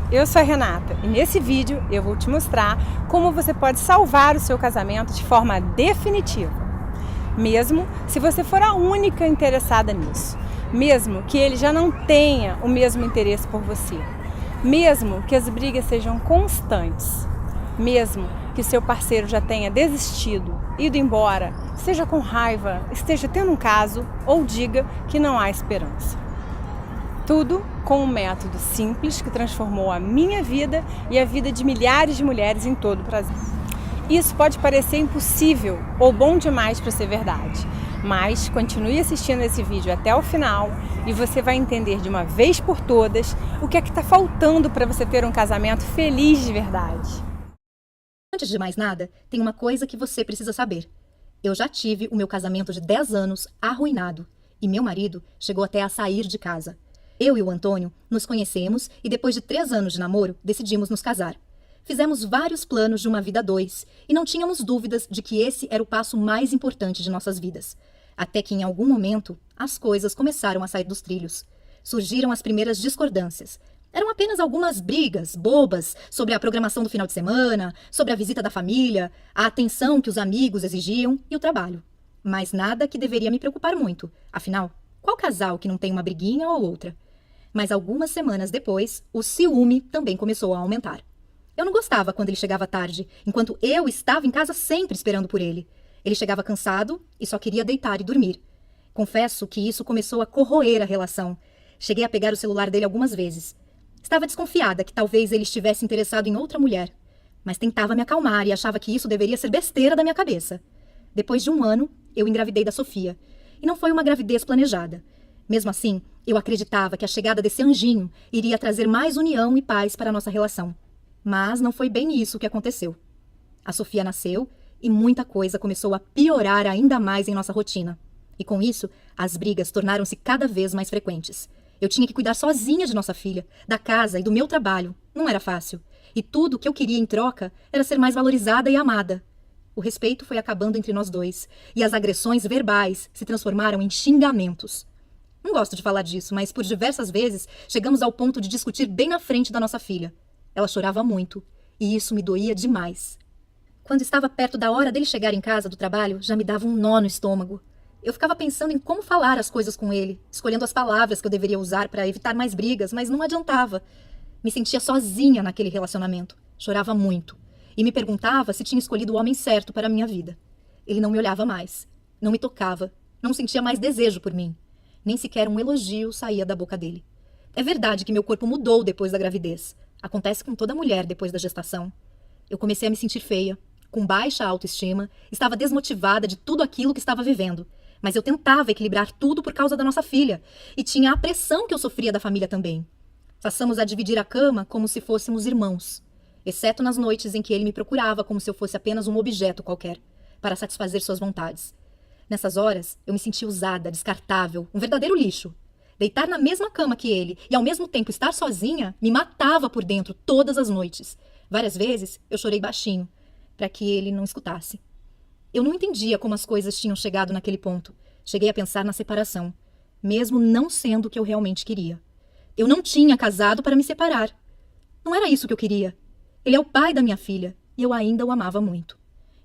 eu sou a Renata e nesse vídeo eu vou te mostrar como você pode salvar o seu casamento de forma definitiva. Mesmo se você for a única interessada nisso, mesmo que ele já não tenha o mesmo interesse por você, mesmo que as brigas sejam constantes, mesmo que seu parceiro já tenha desistido, ido embora, esteja com raiva, esteja tendo um caso ou diga que não há esperança. Tudo com um método simples que transformou a minha vida e a vida de milhares de mulheres em todo o Brasil. Isso pode parecer impossível ou bom demais para ser verdade, mas continue assistindo esse vídeo até o final e você vai entender de uma vez por todas o que é que está faltando para você ter um casamento feliz de verdade. Antes de mais nada, tem uma coisa que você precisa saber. Eu já tive o meu casamento de 10 anos arruinado e meu marido chegou até a sair de casa. Eu e o Antônio nos conhecemos e depois de 3 anos de namoro, decidimos nos casar. Fizemos vários planos de uma vida a dois e não tínhamos dúvidas de que esse era o passo mais importante de nossas vidas. Até que em algum momento, as coisas começaram a sair dos trilhos. Surgiram as primeiras discordâncias. Eram apenas algumas brigas bobas sobre a programação do final de semana, sobre a visita da família, a atenção que os amigos exigiam e o trabalho. Mas nada que deveria me preocupar muito. Afinal, qual casal que não tem uma briguinha ou outra? Mas algumas semanas depois, o ciúme também começou a aumentar. Eu não gostava quando ele chegava tarde, enquanto eu estava em casa sempre esperando por ele. Ele chegava cansado e só queria deitar e dormir. Confesso que isso começou a corroer a relação. Cheguei a pegar o celular dele algumas vezes. Estava desconfiada que talvez ele estivesse interessado em outra mulher, mas tentava me acalmar e achava que isso deveria ser besteira da minha cabeça. Depois de 1 ano, eu engravidei da Sofia. E não foi uma gravidez planejada. Mesmo assim, eu acreditava que a chegada desse anjinho iria trazer mais união e paz para a nossa relação. Mas não foi bem isso que aconteceu. A Sofia nasceu e muita coisa começou a piorar ainda mais em nossa rotina. E com isso, as brigas tornaram-se cada vez mais frequentes. Eu tinha que cuidar sozinha de nossa filha, da casa e do meu trabalho. Não era fácil. E tudo o que eu queria em troca era ser mais valorizada e amada. O respeito foi acabando entre nós dois, e as agressões verbais se transformaram em xingamentos. Não gosto de falar disso, mas por diversas vezes chegamos ao ponto de discutir bem na frente da nossa filha. Ela chorava muito, e isso me doía demais. Quando estava perto da hora dele chegar em casa do trabalho, já me dava um nó no estômago. Eu ficava pensando em como falar as coisas com ele, escolhendo as palavras que eu deveria usar para evitar mais brigas, mas não adiantava. Me sentia sozinha naquele relacionamento. Chorava muito. E me perguntava se tinha escolhido o homem certo para a minha vida. Ele não me olhava mais, não me tocava, não sentia mais desejo por mim. Nem sequer um elogio saía da boca dele. É verdade que meu corpo mudou depois da gravidez. Acontece com toda mulher depois da gestação. Eu comecei a me sentir feia, com baixa autoestima, estava desmotivada de tudo aquilo que estava vivendo. Mas eu tentava equilibrar tudo por causa da nossa filha, e tinha a pressão que eu sofria da família também. Passamos a dividir a cama como se fôssemos irmãos, exceto nas noites em que ele me procurava como se eu fosse apenas um objeto qualquer, para satisfazer suas vontades. Nessas horas, eu me sentia usada, descartável, um verdadeiro lixo. Deitar na mesma cama que ele e ao mesmo tempo estar sozinha me matava por dentro todas as noites. Várias vezes eu chorei baixinho, para que ele não escutasse. Eu não entendia como as coisas tinham chegado naquele ponto. Cheguei a pensar na separação, mesmo não sendo o que eu realmente queria. Eu não tinha casado para me separar. Não era isso que eu queria. Ele é o pai da minha filha e eu ainda o amava muito.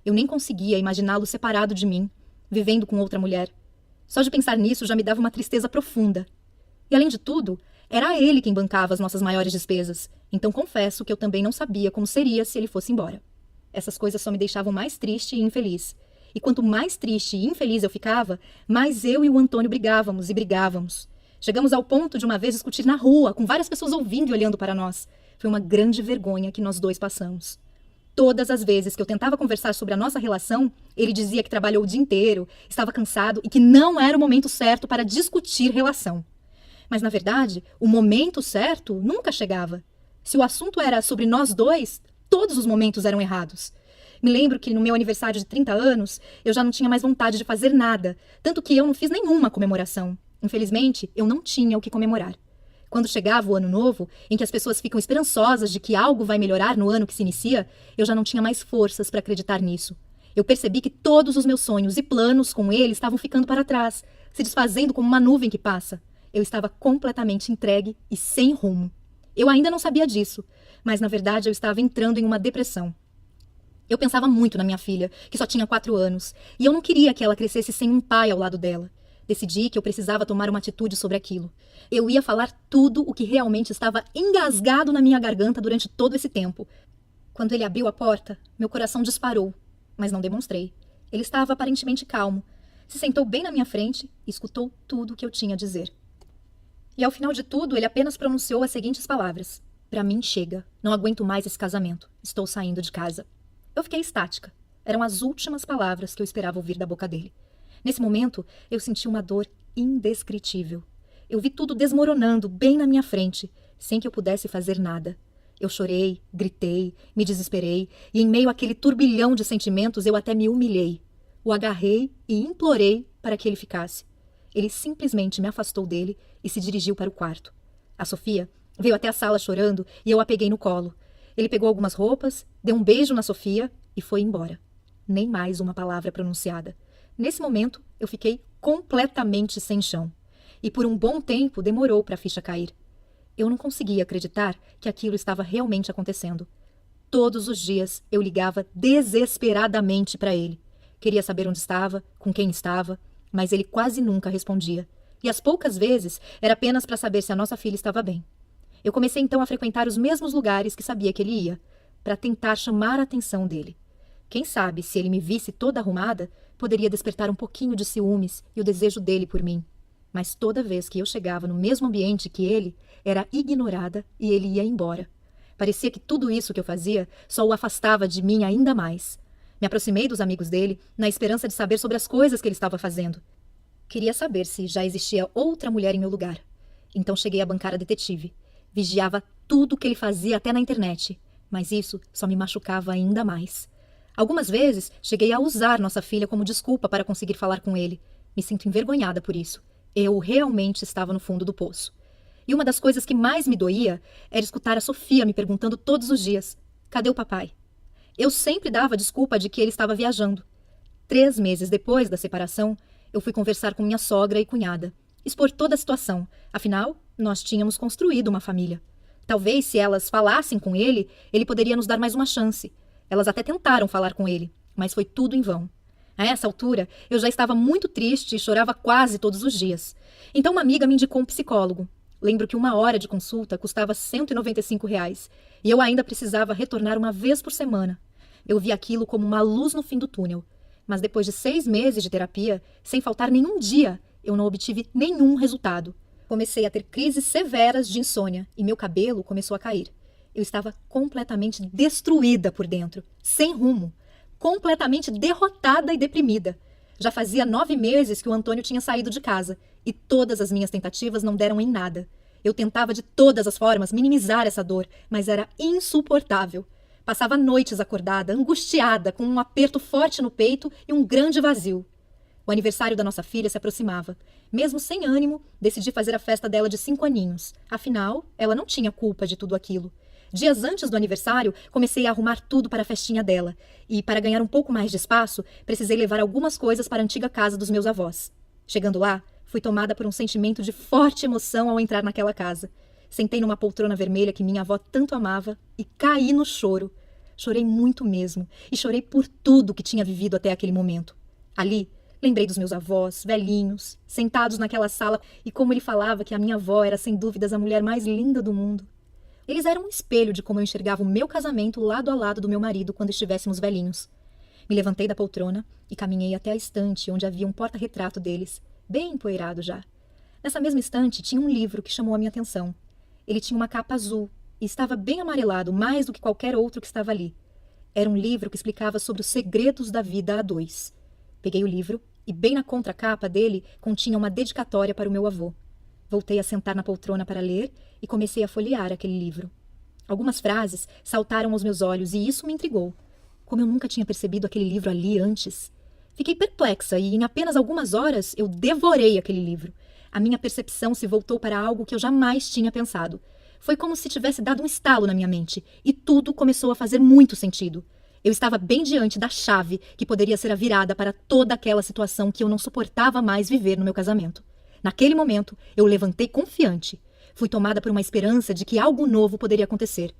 Eu nem conseguia imaginá-lo separado de mim, vivendo com outra mulher. Só de pensar nisso já me dava uma tristeza profunda. E além de tudo, era ele quem bancava as nossas maiores despesas. Então confesso que eu também não sabia como seria se ele fosse embora. Essas coisas só me deixavam mais triste e infeliz. E quanto mais triste e infeliz eu ficava, mais eu e o Antônio brigávamos e brigávamos. Chegamos ao ponto de uma vez discutir na rua, com várias pessoas ouvindo e olhando para nós. Foi uma grande vergonha que nós dois passamos. Todas as vezes que eu tentava conversar sobre a nossa relação, ele dizia que trabalhou o dia inteiro, estava cansado e que não era o momento certo para discutir relação. Mas, na verdade, o momento certo nunca chegava. Se o assunto era sobre nós dois, todos os momentos eram errados. Me lembro que no meu aniversário de 30 anos, eu já não tinha mais vontade de fazer nada, tanto que eu não fiz nenhuma comemoração. Infelizmente, eu não tinha o que comemorar. Quando chegava o ano novo, em que as pessoas ficam esperançosas de que algo vai melhorar no ano que se inicia, eu já não tinha mais forças para acreditar nisso. Eu percebi que todos os meus sonhos e planos com ele estavam ficando para trás, se desfazendo como uma nuvem que passa. Eu estava completamente entregue e sem rumo. Eu ainda não sabia disso, mas na verdade eu estava entrando em uma depressão. Eu pensava muito na minha filha, que só tinha 4 anos, e eu não queria que ela crescesse sem um pai ao lado dela. Decidi que eu precisava tomar uma atitude sobre aquilo. Eu ia falar tudo o que realmente estava engasgado na minha garganta durante todo esse tempo. Quando ele abriu a porta, meu coração disparou, mas não demonstrei. Ele estava aparentemente calmo. Se sentou bem na minha frente e escutou tudo o que eu tinha a dizer. E ao final de tudo, ele apenas pronunciou as seguintes palavras: "Pra mim, chega. Não aguento mais esse casamento. Estou saindo de casa." Eu fiquei estática. Eram as últimas palavras que eu esperava ouvir da boca dele. Nesse momento, eu senti uma dor indescritível. Eu vi tudo desmoronando bem na minha frente, sem que eu pudesse fazer nada. Eu chorei, gritei, me desesperei, e em meio àquele turbilhão de sentimentos eu até me humilhei. O agarrei e implorei para que ele ficasse. Ele simplesmente me afastou dele e se dirigiu para o quarto. A Sofia veio até a sala chorando e eu a peguei no colo. Ele pegou algumas roupas, deu um beijo na Sofia e foi embora. Nem mais uma palavra pronunciada. Nesse momento, eu fiquei completamente sem chão. E por um bom tempo demorou para a ficha cair. Eu não conseguia acreditar que aquilo estava realmente acontecendo. Todos os dias eu ligava desesperadamente para ele. Queria saber onde estava, com quem estava, mas ele quase nunca respondia. E as poucas vezes era apenas para saber se a nossa filha estava bem. Eu comecei então a frequentar os mesmos lugares que sabia que ele ia, para tentar chamar a atenção dele. Quem sabe, se ele me visse toda arrumada, poderia despertar um pouquinho de ciúmes e o desejo dele por mim. Mas toda vez que eu chegava no mesmo ambiente que ele, era ignorada e ele ia embora. Parecia que tudo isso que eu fazia só o afastava de mim ainda mais. Me aproximei dos amigos dele, na esperança de saber sobre as coisas que ele estava fazendo. Queria saber se já existia outra mulher em meu lugar. Então cheguei a bancar a detetive. Vigiava tudo o que ele fazia até na internet, mas isso só me machucava ainda mais. Algumas vezes cheguei a usar nossa filha como desculpa para conseguir falar com ele. Me sinto envergonhada por isso. Eu realmente estava no fundo do poço. E uma das coisas que mais me doía era escutar a Sofia me perguntando todos os dias: "Cadê o papai?" Eu sempre dava a desculpa de que ele estava viajando. 3 meses depois da separação, eu fui conversar com minha sogra e cunhada, expor toda a situação. Afinal, nós tínhamos construído uma família. Talvez, se elas falassem com ele, ele poderia nos dar mais uma chance. Elas até tentaram falar com ele, mas foi tudo em vão. A essa altura, eu já estava muito triste e chorava quase todos os dias. Então uma amiga me indicou um psicólogo. Lembro que 1 hora de consulta custava R$ 195 e eu ainda precisava retornar uma vez por semana. Eu vi aquilo como uma luz no fim do túnel. Mas depois de 6 meses de terapia, sem faltar nenhum dia, eu não obtive nenhum resultado. Comecei a ter crises severas de insônia e meu cabelo começou a cair. Eu estava completamente destruída por dentro, sem rumo, completamente derrotada e deprimida. Já fazia 9 meses que o Antônio tinha saído de casa e todas as minhas tentativas não deram em nada. Eu tentava de todas as formas minimizar essa dor, mas era insuportável. Passava noites acordada, angustiada, com um aperto forte no peito e um grande vazio. O aniversário da nossa filha se aproximava. Mesmo sem ânimo, decidi fazer a festa dela de 5 aninhos. Afinal, ela não tinha culpa de tudo aquilo. Dias antes do aniversário, comecei a arrumar tudo para a festinha dela. E, para ganhar um pouco mais de espaço, precisei levar algumas coisas para a antiga casa dos meus avós. Chegando lá, fui tomada por um sentimento de forte emoção ao entrar naquela casa. Sentei numa poltrona vermelha que minha avó tanto amava e caí no choro. Chorei muito mesmo, e chorei por tudo que tinha vivido até aquele momento. Ali, lembrei dos meus avós, velhinhos, sentados naquela sala, e como ele falava que a minha avó era sem dúvidas a mulher mais linda do mundo. Eles eram um espelho de como eu enxergava o meu casamento lado a lado do meu marido quando estivéssemos velhinhos. Me levantei da poltrona e caminhei até a estante onde havia um porta-retrato deles, bem empoeirado já. Nessa mesma estante tinha um livro que chamou a minha atenção. Ele tinha uma capa azul e estava bem amarelado, mais do que qualquer outro que estava ali. Era um livro que explicava sobre os segredos da vida a 2. Peguei o livro e bem na contracapa dele continha uma dedicatória para o meu avô. Voltei a sentar na poltrona para ler e comecei a folhear aquele livro. Algumas frases saltaram aos meus olhos e isso me intrigou. Como eu nunca tinha percebido aquele livro ali antes. Fiquei perplexa e em apenas algumas horas eu devorei aquele livro. A minha percepção se voltou para algo que eu jamais tinha pensado. Foi como se tivesse dado um estalo na minha mente e tudo começou a fazer muito sentido. Eu estava bem diante da chave que poderia ser a virada para toda aquela situação que eu não suportava mais viver no meu casamento. Naquele momento, eu levantei confiante. Fui tomada por uma esperança de que algo novo poderia acontecer.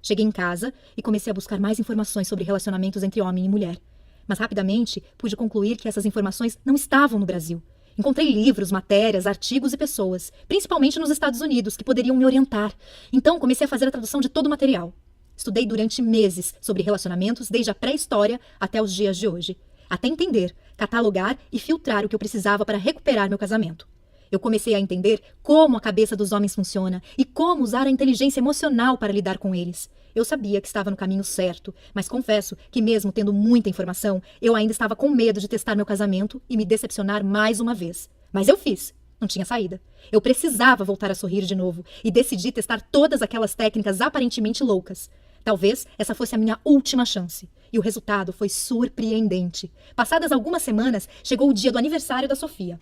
Cheguei em casa e comecei a buscar mais informações sobre relacionamentos entre homem e mulher. Mas rapidamente pude concluir que essas informações não estavam no Brasil. Encontrei livros, matérias, artigos e pessoas, principalmente nos Estados Unidos, que poderiam me orientar. Então comecei a fazer a tradução de todo o material. Estudei durante meses sobre relacionamentos, desde a pré-história até os dias de hoje, até entender, catalogar e filtrar o que eu precisava para recuperar meu casamento. Eu comecei a entender como a cabeça dos homens funciona e como usar a inteligência emocional para lidar com eles. Eu sabia que estava no caminho certo, mas confesso que mesmo tendo muita informação, eu ainda estava com medo de testar meu casamento e me decepcionar mais uma vez. Mas eu fiz. Não tinha saída. Eu precisava voltar a sorrir de novo e decidi testar todas aquelas técnicas aparentemente loucas. Talvez essa fosse a minha última chance. E o resultado foi surpreendente. Passadas algumas semanas, chegou o dia do aniversário da Sofia.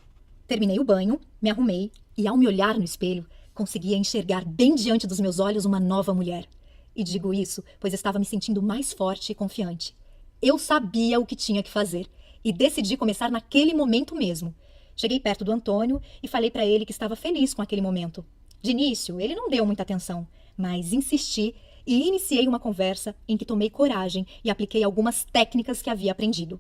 Terminei o banho, me arrumei e, ao me olhar no espelho, conseguia enxergar bem diante dos meus olhos uma nova mulher. E digo isso, pois estava me sentindo mais forte e confiante. Eu sabia o que tinha que fazer e decidi começar naquele momento mesmo. Cheguei perto do Antônio e falei para ele que estava feliz com aquele momento. De início, ele não deu muita atenção, mas insisti e iniciei uma conversa em que tomei coragem e apliquei algumas técnicas que havia aprendido.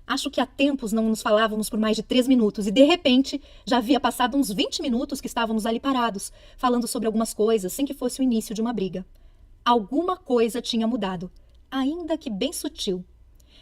Acho que há tempos não nos falávamos por mais de 3 minutos e, de repente, já havia passado uns 20 minutos que estávamos ali parados, falando sobre algumas coisas sem que fosse o início de uma briga. Alguma coisa tinha mudado, ainda que bem sutil.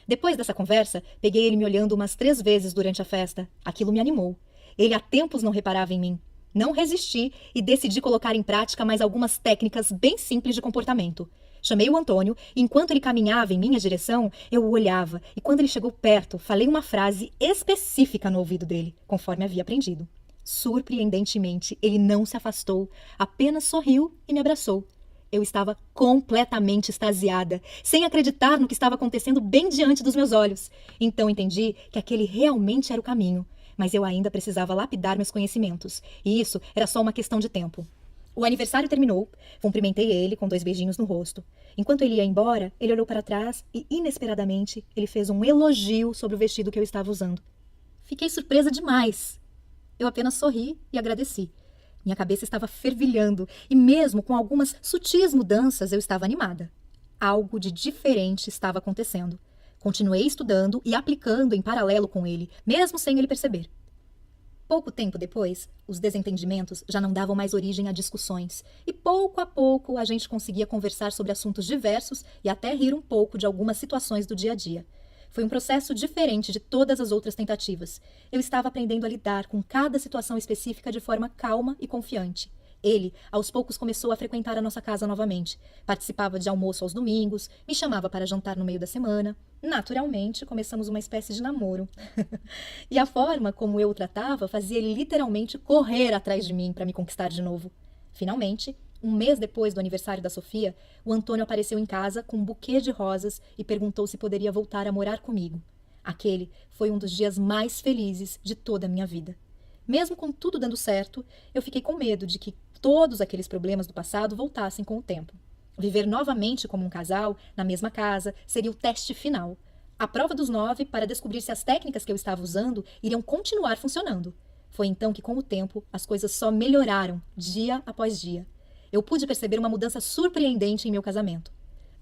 Depois dessa conversa, peguei ele me olhando umas 3 vezes durante a festa. Aquilo me animou. Ele há tempos não reparava em mim. Não resisti e decidi colocar em prática mais algumas técnicas bem simples de comportamento. Chamei o Antônio e, enquanto ele caminhava em minha direção, eu o olhava e, quando ele chegou perto, falei uma frase específica no ouvido dele, conforme havia aprendido. Surpreendentemente, ele não se afastou, apenas sorriu e me abraçou. Eu estava completamente extasiada, sem acreditar no que estava acontecendo bem diante dos meus olhos. Então entendi que aquele realmente era o caminho, mas eu ainda precisava lapidar meus conhecimentos, e isso era só uma questão de tempo. O aniversário terminou, cumprimentei ele com 2 beijinhos no rosto. Enquanto ele ia embora, ele olhou para trás e, inesperadamente, ele fez um elogio sobre o vestido que eu estava usando. Fiquei surpresa demais. Eu apenas sorri e agradeci. Minha cabeça estava fervilhando e, mesmo com algumas sutis mudanças, eu estava animada. Algo de diferente estava acontecendo. Continuei estudando e aplicando em paralelo com ele, mesmo sem ele perceber. Pouco tempo depois, os desentendimentos já não davam mais origem a discussões, e pouco a pouco a gente conseguia conversar sobre assuntos diversos e até rir um pouco de algumas situações do dia a dia. Foi um processo diferente de todas as outras tentativas. Eu estava aprendendo a lidar com cada situação específica de forma calma e confiante. Ele, aos poucos, começou a frequentar a nossa casa novamente. Participava de almoço aos domingos, me chamava para jantar no meio da semana. Naturalmente, começamos uma espécie de namoro. E a forma como eu o tratava fazia ele literalmente correr atrás de mim para me conquistar de novo. Finalmente, um mês depois do aniversário da Sofia, o Antônio apareceu em casa com um buquê de rosas e perguntou se poderia voltar a morar comigo. Aquele foi um dos dias mais felizes de toda a minha vida. Mesmo com tudo dando certo, eu fiquei com medo de que todos aqueles problemas do passado voltassem com o tempo. Viver novamente como um casal, na mesma casa, seria o teste final. A prova dos 9 para descobrir se as técnicas que eu estava usando iriam continuar funcionando. Foi então que, com o tempo, as coisas só melhoraram, dia após dia. Eu pude perceber uma mudança surpreendente em meu casamento.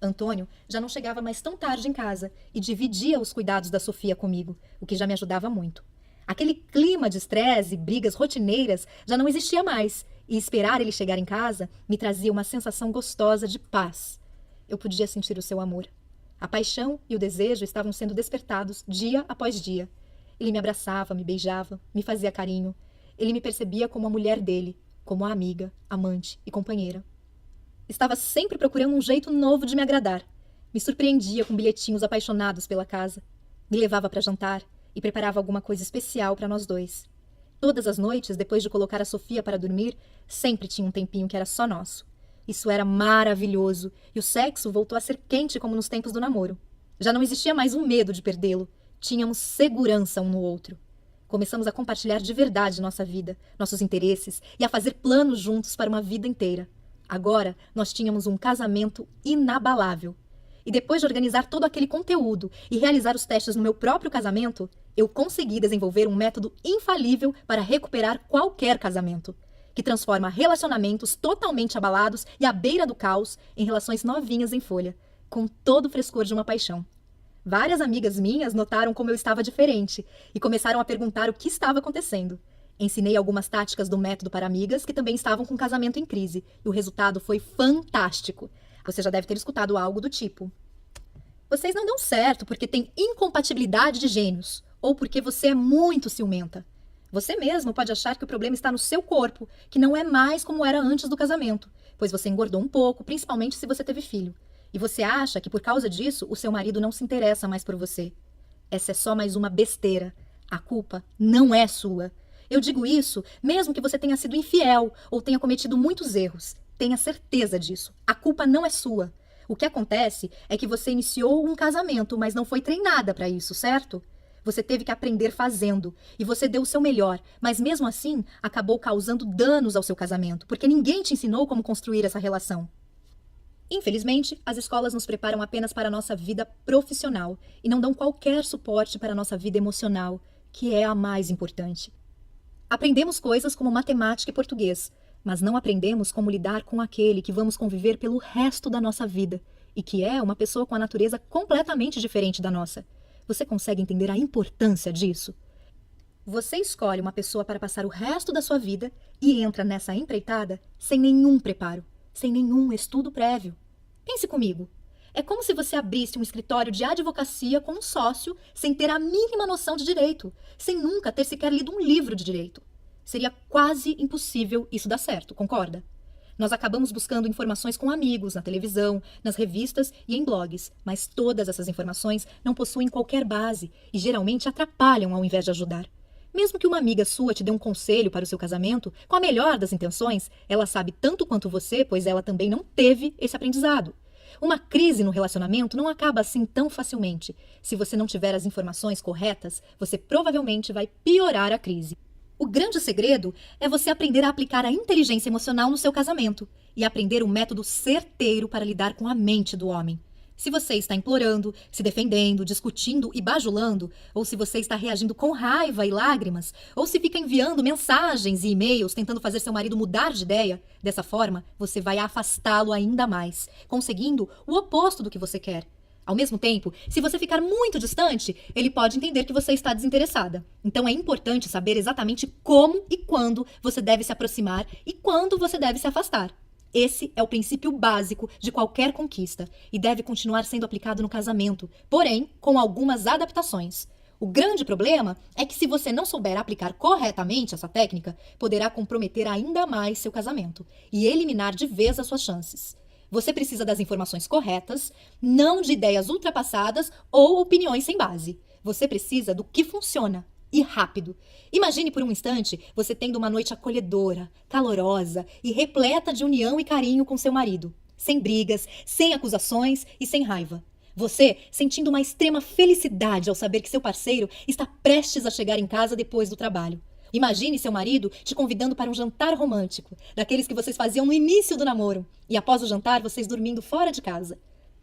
Antônio já não chegava mais tão tarde em casa e dividia os cuidados da Sofia comigo, o que já me ajudava muito. Aquele clima de estresse e brigas rotineiras já não existia mais, e esperar ele chegar em casa me trazia uma sensação gostosa de paz. Eu podia sentir o seu amor. A paixão e o desejo estavam sendo despertados dia após dia. Ele me abraçava, me beijava, me fazia carinho. Ele me percebia como a mulher dele, como a amiga, amante e companheira. Estava sempre procurando um jeito novo de me agradar. Me surpreendia com bilhetinhos apaixonados pela casa. Me levava para jantar e preparava alguma coisa especial para nós dois. Todas as noites, depois de colocar a Sofia para dormir, sempre tinha um tempinho que era só nosso. Isso era maravilhoso, e o sexo voltou a ser quente como nos tempos do namoro. Já não existia mais um medo de perdê-lo. Tínhamos segurança um no outro. Começamos a compartilhar de verdade nossa vida, nossos interesses, e a fazer planos juntos para uma vida inteira. Agora, nós tínhamos um casamento inabalável. E depois de organizar todo aquele conteúdo e realizar os testes no meu próprio casamento, eu consegui desenvolver um método infalível para recuperar qualquer casamento. que transforma relacionamentos totalmente abalados e à beira do caos em relações novinhas em folha, com todo o frescor de uma paixão. Várias amigas minhas notaram como eu estava diferente e começaram a perguntar o que estava acontecendo. Ensinei algumas táticas do método para amigas que também estavam com o casamento em crise, e o resultado foi fantástico. Você já deve ter escutado algo do tipo: vocês não dão certo porque têm incompatibilidade de gênios, ou porque você é muito ciumenta. Você mesmo pode achar que o problema está no seu corpo, que não é mais como era antes do casamento, pois você engordou um pouco, principalmente se você teve filho. E você acha que por causa disso o seu marido não se interessa mais por você. Essa é só mais uma besteira. A culpa não é sua. Eu digo isso mesmo que você tenha sido infiel ou tenha cometido muitos erros. Tenha certeza disso. A culpa não é sua. O que acontece é que você iniciou um casamento, mas não foi treinada para isso, certo? Você teve que aprender fazendo, e você deu o seu melhor, mas mesmo assim acabou causando danos ao seu casamento, porque ninguém te ensinou como construir essa relação. Infelizmente, as escolas nos preparam apenas para a nossa vida profissional e não dão qualquer suporte para a nossa vida emocional, que é a mais importante. Aprendemos coisas como matemática e português, mas não aprendemos como lidar com aquele que vamos conviver pelo resto da nossa vida e que é uma pessoa com a natureza completamente diferente da nossa. Você consegue entender a importância disso? Você escolhe uma pessoa para passar o resto da sua vida e entra nessa empreitada sem nenhum preparo, sem nenhum estudo prévio. Pense comigo. É como se você abrisse um escritório de advocacia com um sócio sem ter a mínima noção de direito, sem nunca ter sequer lido um livro de direito. Seria quase impossível isso dar certo, concorda? Nós acabamos buscando informações com amigos, na televisão, nas revistas e em blogs, mas todas essas informações não possuem qualquer base e geralmente atrapalham ao invés de ajudar. Mesmo que uma amiga sua te dê um conselho para o seu casamento, com a melhor das intenções, ela sabe tanto quanto você, pois ela também não teve esse aprendizado. Uma crise no relacionamento não acaba assim tão facilmente. Se você não tiver as informações corretas, você provavelmente vai piorar a crise. O grande segredo é você aprender a aplicar a inteligência emocional no seu casamento e aprender um método certeiro para lidar com a mente do homem. Se você está implorando, se defendendo, discutindo e bajulando, ou se você está reagindo com raiva e lágrimas, ou se fica enviando mensagens e e-mails tentando fazer seu marido mudar de ideia, dessa forma você vai afastá-lo ainda mais, conseguindo o oposto do que você quer. Ao mesmo tempo, se você ficar muito distante, ele pode entender que você está desinteressada. Então é importante saber exatamente como e quando você deve se aproximar e quando você deve se afastar. Esse é o princípio básico de qualquer conquista e deve continuar sendo aplicado no casamento, porém com algumas adaptações. O grande problema é que se você não souber aplicar corretamente essa técnica, poderá comprometer ainda mais seu casamento e eliminar de vez as suas chances. Você precisa das informações corretas, não de ideias ultrapassadas ou opiniões sem base. Você precisa do que funciona. E rápido. Imagine por um instante você tendo uma noite acolhedora, calorosa e repleta de união e carinho com seu marido. Sem brigas, sem acusações e sem raiva. Você sentindo uma extrema felicidade ao saber que seu parceiro está prestes a chegar em casa depois do trabalho. Imagine seu marido te convidando para um jantar romântico, daqueles que vocês faziam no início do namoro, e após o jantar vocês dormindo fora de casa.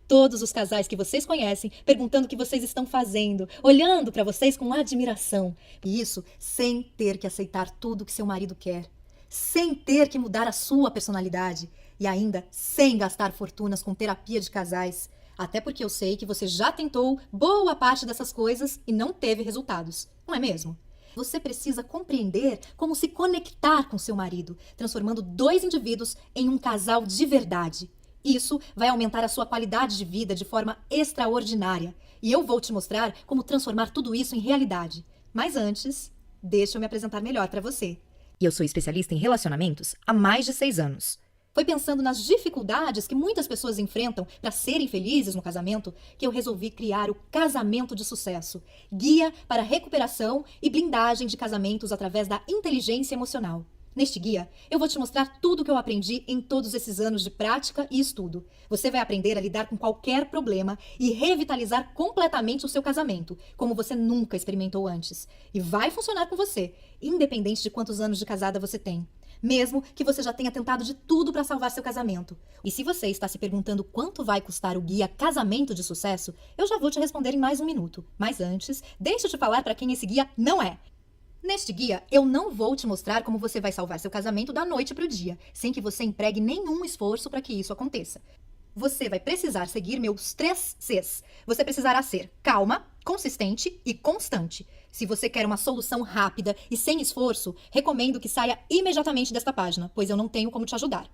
Todos os casais que vocês conhecem perguntando o que vocês estão fazendo, olhando para vocês com admiração. E isso sem ter que aceitar tudo que seu marido quer, sem ter que mudar a sua personalidade e ainda sem gastar fortunas com terapia de casais. Até porque eu sei que você já tentou boa parte dessas coisas e não teve resultados, não é mesmo? Você precisa compreender como se conectar com seu marido, transformando dois indivíduos em um casal de verdade. Isso vai aumentar a sua qualidade de vida de forma extraordinária. E eu vou te mostrar como transformar tudo isso em realidade. Mas antes, deixa eu me apresentar melhor para você. Eu sou especialista em relacionamentos há mais de 6 anos. Foi pensando nas dificuldades que muitas pessoas enfrentam para serem felizes no casamento que eu resolvi criar o Casamento de Sucesso, guia para recuperação e blindagem de casamentos através da inteligência emocional. Neste guia, eu vou te mostrar tudo o que eu aprendi em todos esses anos de prática e estudo. Você vai aprender a lidar com qualquer problema e revitalizar completamente o seu casamento, como você nunca experimentou antes. E vai funcionar com você, independente de quantos anos de casada você tem. Mesmo que você já tenha tentado de tudo para salvar seu casamento. E se você está se perguntando quanto vai custar o guia Casamento de Sucesso, eu já vou te responder em mais um minuto. Mas antes, deixa eu te falar para quem esse guia não é. Neste guia, eu não vou te mostrar como você vai salvar seu casamento da noite para o dia, sem que você empregue nenhum esforço para que isso aconteça. Você vai precisar seguir meus 3 Cs. Você precisará ser calma, consistente e constante. Se você quer uma solução rápida e sem esforço, recomendo que saia imediatamente desta página, pois eu não tenho como te ajudar.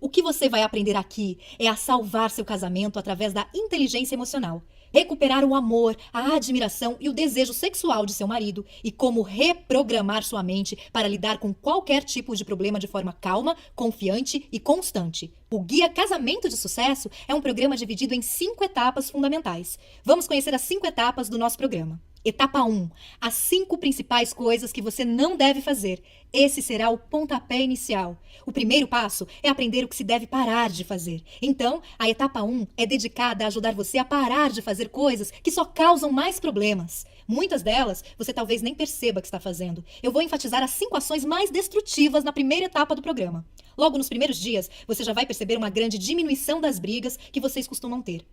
O que você vai aprender aqui é a salvar seu casamento através da inteligência emocional, recuperar o amor, a admiração e o desejo sexual de seu marido e como reprogramar sua mente para lidar com qualquer tipo de problema de forma calma, confiante e constante. O Guia Casamento de Sucesso é um programa dividido em 5 etapas fundamentais. Vamos conhecer as 5 etapas do nosso programa. Etapa 1. As 5 principais coisas que você não deve fazer. Esse será o pontapé inicial. O primeiro passo é aprender o que se deve parar de fazer. Então, a etapa 1 é dedicada a ajudar você a parar de fazer coisas que só causam mais problemas. Muitas delas você talvez nem perceba que está fazendo. Eu vou enfatizar as 5 ações mais destrutivas na primeira etapa do programa. Logo nos primeiros dias, você já vai perceber uma grande diminuição das brigas que vocês costumam ter.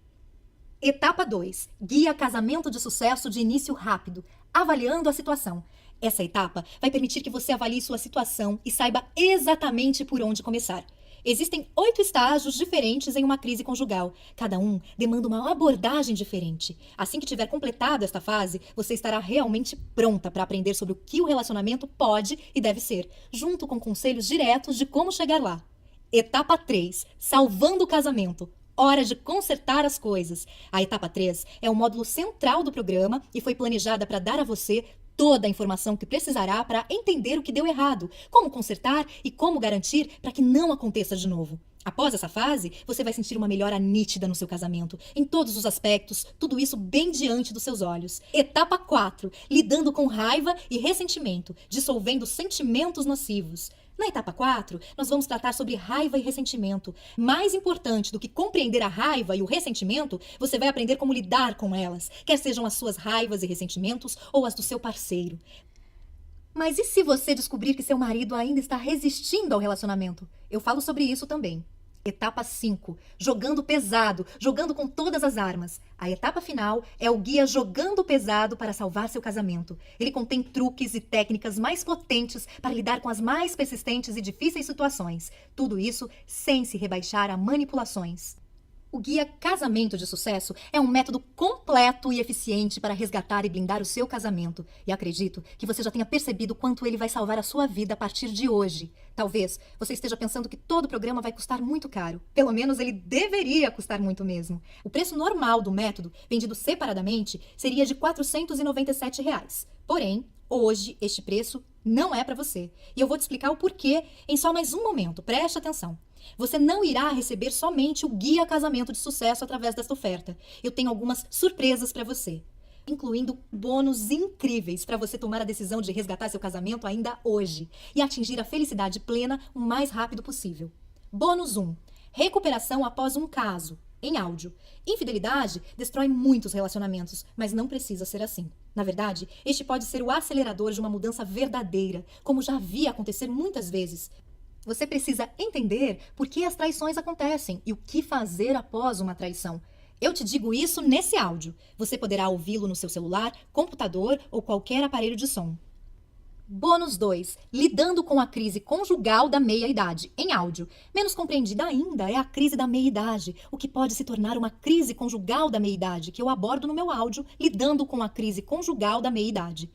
Etapa 2. Guia Casamento de Sucesso de início rápido, avaliando a situação. Essa etapa vai permitir que você avalie sua situação e saiba exatamente por onde começar. Existem 8 estágios diferentes em uma crise conjugal. Cada um demanda uma abordagem diferente. Assim que tiver completado esta fase, você estará realmente pronta para aprender sobre o que o relacionamento pode e deve ser, junto com conselhos diretos de como chegar lá. Etapa 3. Salvando o casamento. Hora de consertar as coisas. A etapa 3 é o módulo central do programa e foi planejada para dar a você toda a informação que precisará para entender o que deu errado, como consertar e como garantir para que não aconteça de novo. Após essa fase, você vai sentir uma melhora nítida no seu casamento, em todos os aspectos, tudo isso bem diante dos seus olhos. Etapa 4. Lidando com raiva e ressentimento, dissolvendo sentimentos nocivos. Na etapa 4, nós vamos tratar sobre raiva e ressentimento. Mais importante do que compreender a raiva e o ressentimento, você vai aprender como lidar com elas, quer sejam as suas raivas e ressentimentos ou as do seu parceiro. Mas e se você descobrir que seu marido ainda está resistindo ao relacionamento? Eu falo sobre isso também. Etapa 5. Jogando pesado, jogando com todas as armas. A etapa final é o guia Jogando Pesado para salvar seu casamento. Ele contém truques e técnicas mais potentes para lidar com as mais persistentes e difíceis situações. Tudo isso sem se rebaixar a manipulações. O Guia Casamento de Sucesso é um método completo e eficiente para resgatar e blindar o seu casamento. E acredito que você já tenha percebido quanto ele vai salvar a sua vida a partir de hoje. Talvez você esteja pensando que todo o programa vai custar muito caro. Pelo menos ele deveria custar muito mesmo. O preço normal do método, vendido separadamente, seria de R$ 497. Porém, hoje este preço não é para você. E eu vou te explicar o porquê em só mais um momento. Preste atenção. Você não irá receber somente o Guia Casamento de Sucesso através desta oferta. Eu tenho algumas surpresas para você, incluindo bônus incríveis para você tomar a decisão de resgatar seu casamento ainda hoje e atingir a felicidade plena o mais rápido possível. Bônus 1. Recuperação após um caso, em áudio. Infidelidade destrói muitos relacionamentos, mas não precisa ser assim. Na verdade, este pode ser o acelerador de uma mudança verdadeira, como já vi acontecer muitas vezes. Você precisa entender por que as traições acontecem e o que fazer após uma traição. Eu te digo isso nesse áudio. Você poderá ouvi-lo no seu celular, computador ou qualquer aparelho de som. Bônus 2. Lidando com a crise conjugal da meia-idade, em áudio. Menos compreendida ainda é a crise da meia-idade, o que pode se tornar uma crise conjugal da meia-idade, que eu abordo no meu áudio, Lidando com a crise conjugal da meia-idade.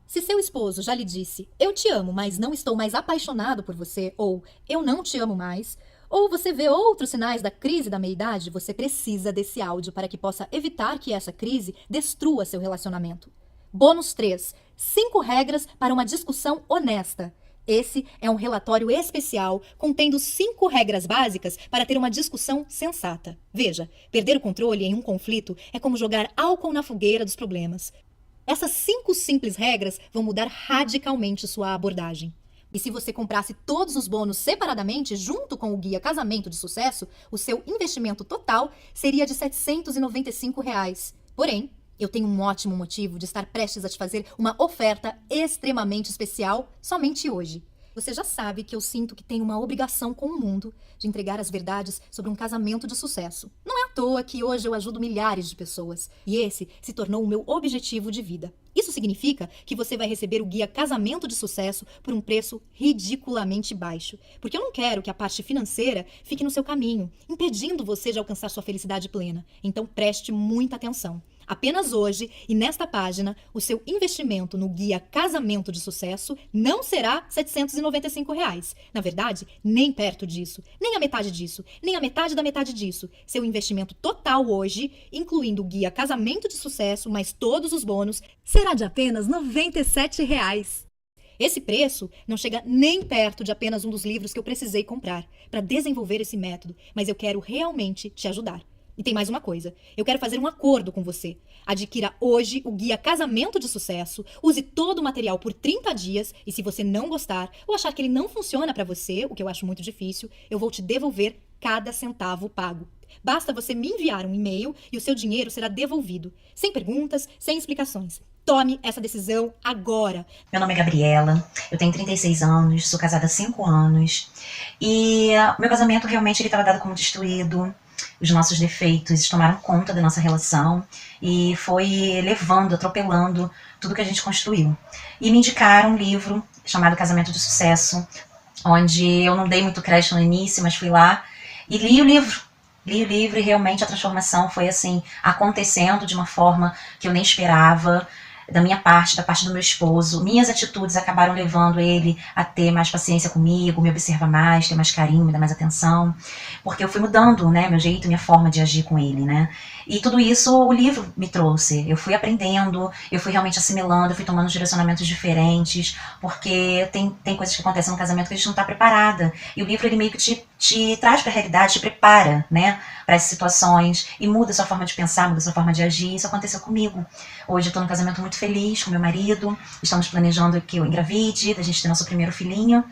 Se seu esposo já lhe disse, eu te amo, mas não estou mais apaixonado por você, ou eu não te amo mais, ou você vê outros sinais da crise da meia-idade, você precisa desse áudio para que possa evitar que essa crise destrua seu relacionamento. Bônus 3. 5 regras para uma discussão honesta. Esse é um relatório especial contendo 5 regras básicas para ter uma discussão sensata. Veja, perder o controle em um conflito é como jogar álcool na fogueira dos problemas. Essas 5 simples regras vão mudar radicalmente sua abordagem. E se você comprasse todos os bônus separadamente, junto com o Guia Casamento de Sucesso, o seu investimento total seria de R$ 795. Porém, eu tenho um ótimo motivo de estar prestes a te fazer uma oferta extremamente especial somente hoje. Você já sabe que eu sinto que tenho uma obrigação com o mundo de entregar as verdades sobre um casamento de sucesso. Não é à toa que hoje eu ajudo milhares de pessoas. E esse se tornou o meu objetivo de vida. Isso significa que você vai receber o guia Casamento de Sucesso por um preço ridiculamente baixo. Porque eu não quero que a parte financeira fique no seu caminho, impedindo você de alcançar sua felicidade plena. Então preste muita atenção. Apenas hoje e nesta página, o seu investimento no guia Casamento de Sucesso não será R$ 795. Na verdade, nem perto disso, nem a metade disso, nem a metade da metade disso. Seu investimento total hoje, incluindo o guia Casamento de Sucesso, mais todos os bônus, será de apenas R$ 97. Esse preço não chega nem perto de apenas um dos livros que eu precisei comprar para desenvolver esse método, mas eu quero realmente te ajudar. E tem mais uma coisa, eu quero fazer um acordo com você. Adquira hoje o guia Casamento de Sucesso, use todo o material por 30 dias e se você não gostar ou achar que ele não funciona para você, o que eu acho muito difícil, eu vou te devolver cada centavo pago. Basta você me enviar um e-mail e o seu dinheiro será devolvido, sem perguntas, sem explicações. Tome essa decisão agora. Meu nome é Gabriela, eu tenho 36 anos, sou casada há 5 anos e meu casamento realmente estava dado como destruído. Os nossos defeitos tomaram conta da nossa relação e foi levando, atropelando tudo que a gente construiu. E me indicaram um livro chamado Casamento de Sucesso, onde eu não dei muito crédito no início, mas fui lá e li o livro. Li o livro e realmente a transformação foi assim, acontecendo de uma forma que eu nem esperava. Da minha parte, da parte do meu esposo, minhas atitudes acabaram levando ele a ter mais paciência comigo, me observar mais, ter mais carinho, me dar mais atenção, porque eu fui mudando, né, meu jeito, minha forma de agir com ele, né, e tudo isso o livro me trouxe, eu fui aprendendo, eu fui realmente assimilando, eu fui tomando direcionamentos diferentes, porque tem coisas que acontecem no casamento que a gente não está preparada, e o livro ele meio que te traz para a realidade, te prepara, né, para essas situações, e muda a sua forma de pensar, muda a sua forma de agir, isso aconteceu comigo. Hoje eu tô num casamento muito feliz com meu marido, estamos planejando que eu engravide, da gente ter nosso primeiro filhinho.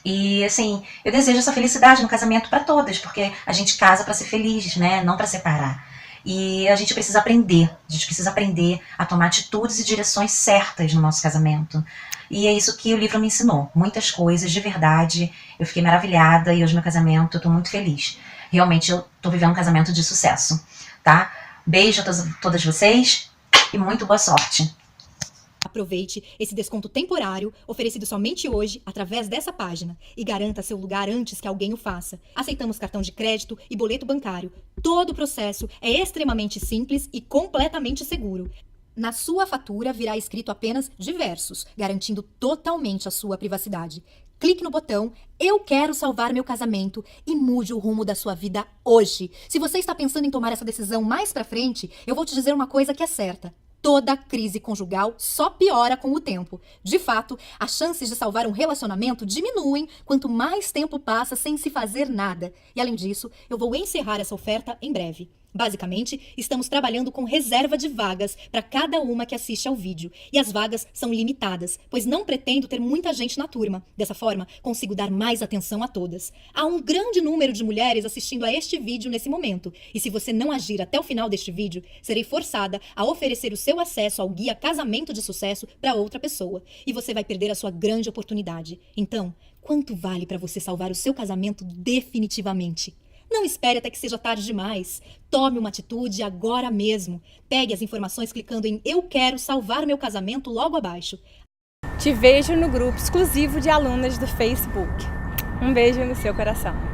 E assim, eu desejo essa felicidade no casamento para todas, porque a gente casa para ser feliz, né? Não para separar. E a gente precisa aprender a tomar atitudes e direções certas no nosso casamento. E é isso que o livro me ensinou, muitas coisas, de verdade. Eu fiquei maravilhada e hoje meu casamento, eu tô muito feliz. Realmente eu tô vivendo um casamento de sucesso, tá? Beijo a todas vocês. E muito boa sorte. Aproveite esse desconto temporário, oferecido somente hoje, através dessa página, e garanta seu lugar antes que alguém o faça. Aceitamos cartão de crédito e boleto bancário. Todo o processo é extremamente simples e completamente seguro. Na sua fatura virá escrito apenas diversos, garantindo totalmente a sua privacidade. Clique no botão Eu Quero Salvar Meu Casamento e mude o rumo da sua vida hoje. Se você está pensando em tomar essa decisão mais pra frente, eu vou te dizer uma coisa que é certa. Toda crise conjugal só piora com o tempo. De fato, as chances de salvar um relacionamento diminuem quanto mais tempo passa sem se fazer nada. E além disso, eu vou encerrar essa oferta em breve. Basicamente, estamos trabalhando com reserva de vagas para cada uma que assiste ao vídeo. E as vagas são limitadas, pois não pretendo ter muita gente na turma. Dessa forma, consigo dar mais atenção a todas. Há um grande número de mulheres assistindo a este vídeo nesse momento. E se você não agir até o final deste vídeo, serei forçada a oferecer o seu acesso ao guia Casamento de Sucesso para outra pessoa. E você vai perder a sua grande oportunidade. Então, quanto vale para você salvar o seu casamento definitivamente? Não espere até que seja tarde demais. Tome uma atitude agora mesmo. Pegue as informações clicando em Eu Quero Salvar Meu Casamento logo abaixo. Te vejo no grupo exclusivo de alunas do Facebook. Um beijo no seu coração.